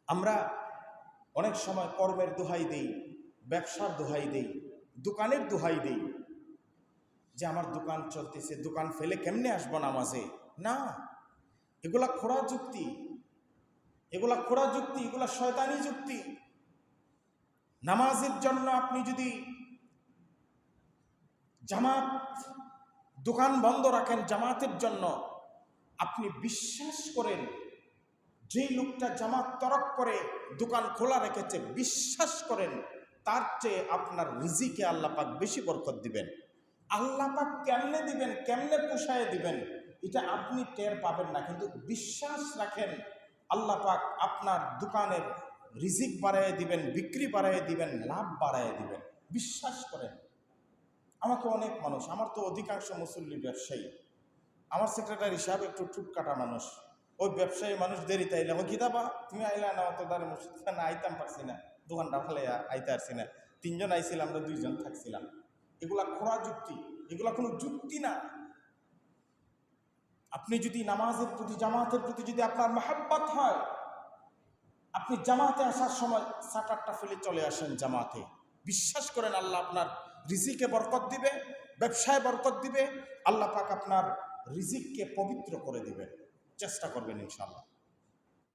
আমরা অনেক সময় কর্মের দোহাই দেই, ব্যবসার দোহাই দেই, দোকানের দোহাই দেই যে আমার দোকান চলতেছে, দোকান ফেলে কেমনে আসবো নামাজে। না, এগুলা খোঁড়া যুক্তি, এগুলা খোঁড়া যুক্তি, এগুলা শয়তানি যুক্তি। নামাজের জন্য আপনি যদি জামাত, দোকান বন্ধ রাখেন জামাতের জন্য, আপনি বিশ্বাস করেন যেই লোকটা জামাত তরক করে দোকান খোলা রেখেছে, বিশ্বাস করেন তার চেয়ে আপনার রিজিকে আল্লাহ পাক বেশি বরকত দিবেন। আল্লাহ পাক কেমনে দিবেন, কেমনে পোষায় দিবেন, এটা আপনি টের পাবেন না, কিন্তু বিশ্বাস রাখেন আল্লাহ পাক আপনার দোকানের রিজিক বাড়াইয়ে দিবেন, বিক্রি বাড়াইয়ে দিবেন, লাভ বাড়াইয়ে দিবেন। বিশ্বাস করেন। আমাকে অনেক মানুষ, আমার তো অধিকাংশ মুসল্লি ব্যবসায়ী, আমার সেক্রেটারি সাহেব একটু টুটকাটা মানুষ, ওই ব্যবসায়ী মানুষ দেরিতে আইলে ও গীতাবা তুমি আইলা না, অত দ্বারে মসজিদ না আইতাম পারছি না, দোকানটা ফেলে আইতে পারছি না, 3 জন আইছিলাম, আমরা 2 জন থাকছিলাম। এগুলা খোঁড়া যুক্তি, এগুলা কোনো যুক্তি না। আপনি যদি নামাজের প্রতি, জামাতের প্রতি যদি আপনার মহব্বত হয়, আপনি জামাতে আসার সময় সাটারটা ফেলে চলে আসেন জামাতে। বিশ্বাস করেন আল্লাহ আপনার রিজিকে বরকত দিবে, ব্যবসায় বরকত দিবে, আল্লাহ পাক আপনার রিজিককে পবিত্র করে দিবেন। চেষ্টা করবেন ইনশাআল্লাহ।